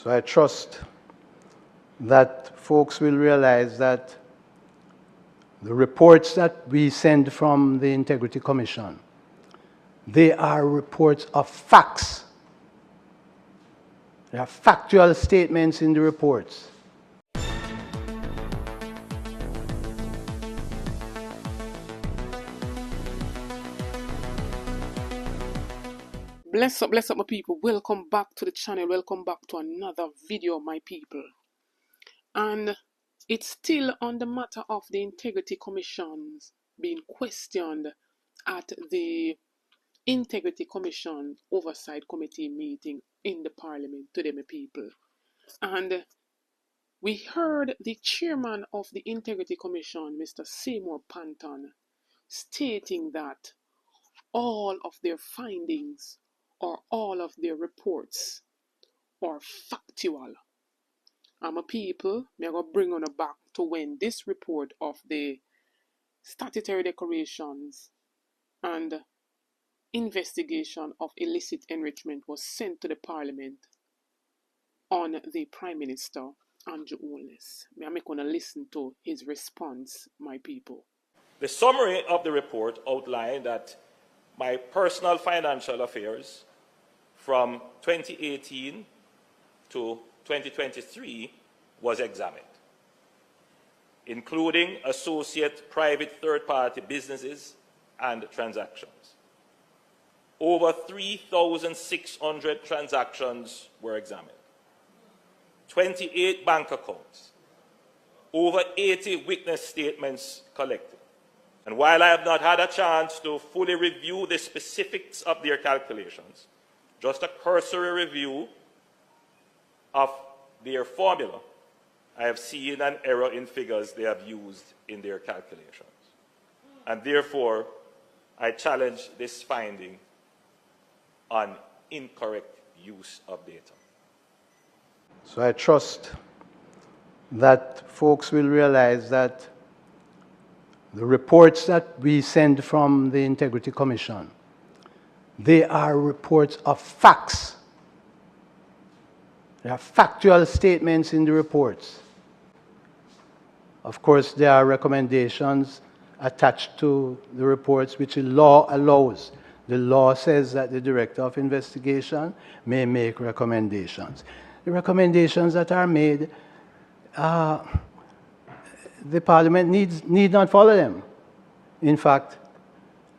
So I trust that folks will realize that the reports that we send from the Integrity Commission, they are reports of facts. There are factual statements in the reports. Bless up my people. Welcome back to the channel. Welcome back to another video, my people. And it's still on the matter of the Integrity Commissions being questioned at the Integrity Commission Oversight Committee meeting in the Parliament today, my people. And we heard the chairman of the Integrity Commission, Mr. Seymour Panton, stating that all of their findings or all of their reports are factual. I'm a people, I'm going to bring on back to when this report of the statutory declarations and investigation of illicit enrichment was sent to the Parliament on the Prime Minister, Andrew Holness. I'm going to listen to his response, my people. The summary of the report outlined that my personal financial affairs from 2018 to 2023 was examined, including associate private third-party businesses and transactions. Over 3,600 transactions were examined, 28 bank accounts, over 80 witness statements collected. And while I have not had a chance to fully review the specifics of their calculations, just a cursory review of their formula, I have seen an error in figures they have used in their calculations. And therefore, I challenge this finding on incorrect use of data. So I trust that folks will realize that the reports that we send from the Integrity Commission, they are reports of facts. There are factual statements in the reports. Of course, there are recommendations attached to the reports which the law allows. The law says that the Director of Investigation may make recommendations. The recommendations that are made, the Parliament need not follow them. In fact,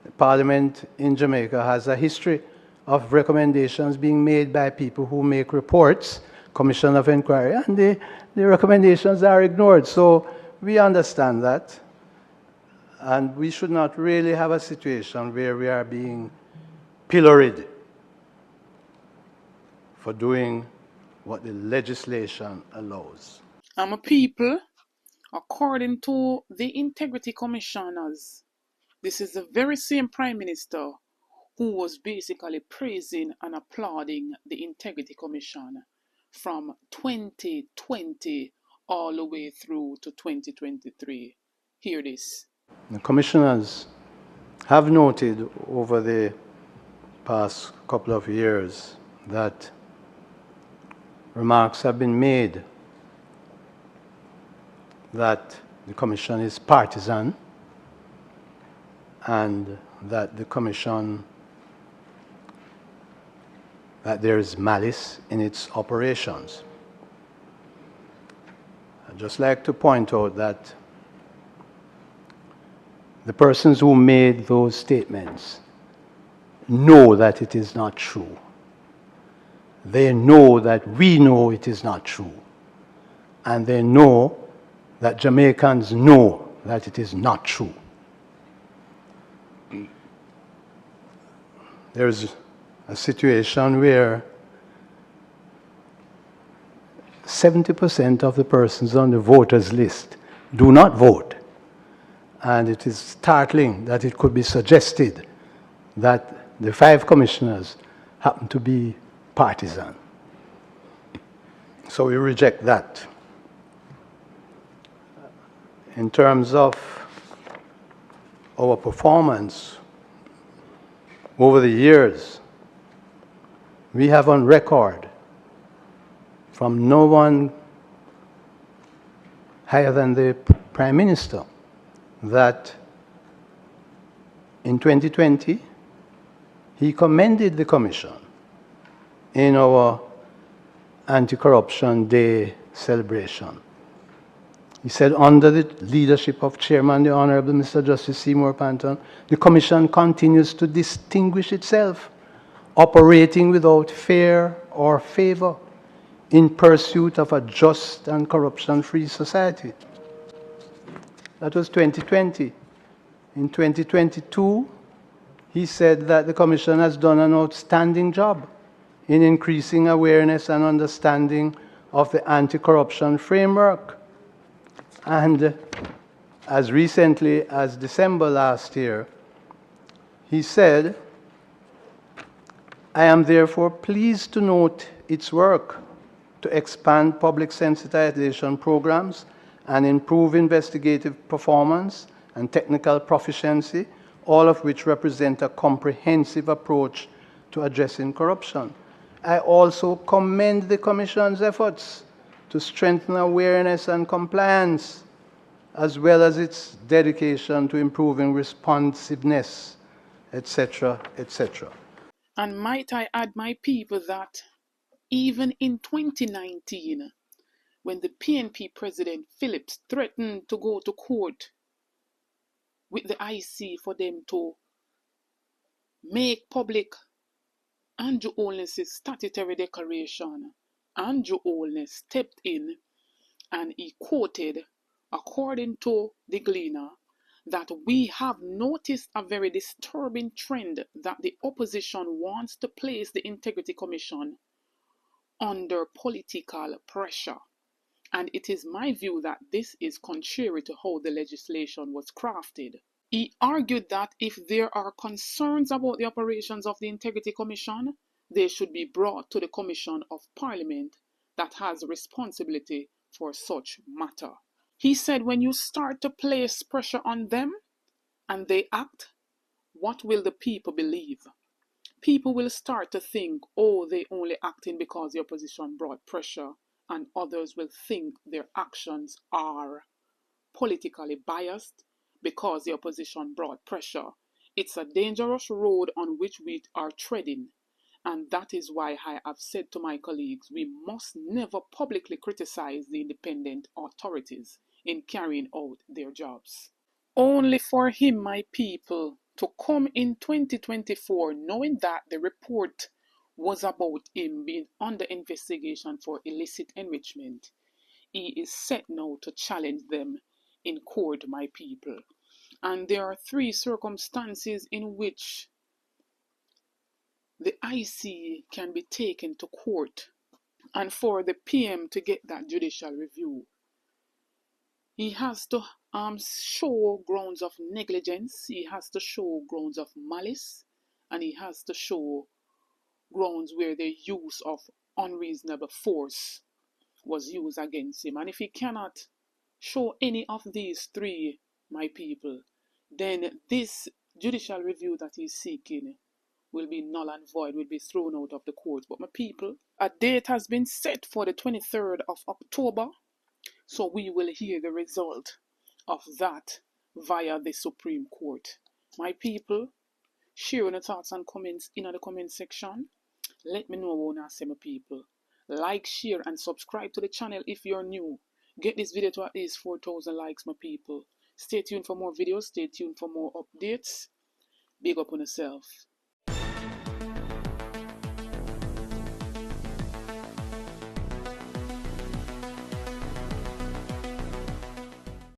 the Parliament in Jamaica has a history of recommendations being made by people who make reports, Commission of Inquiry, and the recommendations are ignored. So we understand that, and we should not really have a situation where we are being pilloried for doing what the legislation allows. I'm a people, according to the Integrity Commissioners, this is the very same Prime Minister who was basically praising and applauding the Integrity Commission from 2020 all the way through to 2023. Hear this. The commissioners have noted over the past couple of years that remarks have been made that the Commission is partisan and that the Commission, that there is malice in its operations. I'd just like to point out that the persons who made those statements know that it is not true. They know that we know it is not true. And they know that Jamaicans know that it is not true. There's a situation where 70% of the persons on the voters list do not vote. And it is startling that it could be suggested that the 5 commissioners happen to be partisan. So we reject that. In terms of our performance over the years, we have on record from no one higher than the Prime Minister that in 2020 he commended the Commission in our Anti-Corruption Day celebration. He said, under the leadership of Chairman, the Honorable Mr. Justice Seymour Panton, the Commission continues to distinguish itself, operating without fear or favor in pursuit of a just and corruption-free society. That was 2020. In 2022, he said that the Commission has done an outstanding job in increasing awareness and understanding of the anti-corruption framework. And as recently as December last year, he said, I am therefore pleased to note its work to expand public sensitization programs and improve investigative performance and technical proficiency, all of which represent a comprehensive approach to addressing corruption. I also commend the Commission's efforts to strengthen awareness and compliance, as well as its dedication to improving responsiveness, etc., etc. And might I add, my people, that even in 2019, when the PNP President Phillips threatened to go to court with the IC for them to make public Andrew Holness's statutory declaration, Andrew Holness stepped in and he quoted, according to the Gleaner, that we have noticed a very disturbing trend that the opposition wants to place the Integrity Commission under political pressure. And it is my view that this is contrary to how the legislation was crafted. He argued that if there are concerns about the operations of the Integrity Commission, they should be brought to the Commission of Parliament that has responsibility for such matter. He said when you start to place pressure on them and they act, what will the people believe? People will start to think, oh, they only acting because the opposition brought pressure, and others will think their actions are politically biased because the opposition brought pressure. It's a dangerous road on which we are treading. And that is why I have said to my colleagues, we must never publicly criticize the independent authorities in carrying out their jobs. Only for him, my people, to come in 2024 knowing that the report was about him being under investigation for illicit enrichment, he is set now to challenge them in court, my people. And there are three circumstances in which the IC can be taken to court. And for the PM to get that judicial review, he has to show grounds of negligence, he has to show grounds of malice, and he has to show grounds where the use of unreasonable force was used against him. And if he cannot show any of these three, my people, then this judicial review that he's seeking will be null and void, will be thrown out of the court. But my people, a date has been set for the 23rd of October, so we will hear the result of that via the Supreme Court. My people, share your thoughts and comments in the comment section. Let me know what you say, my people. Like, share, and subscribe to the channel if you're new. Get this video to at least 4,000 likes, my people. Stay tuned for more videos. Stay tuned for more updates. Big up on yourself.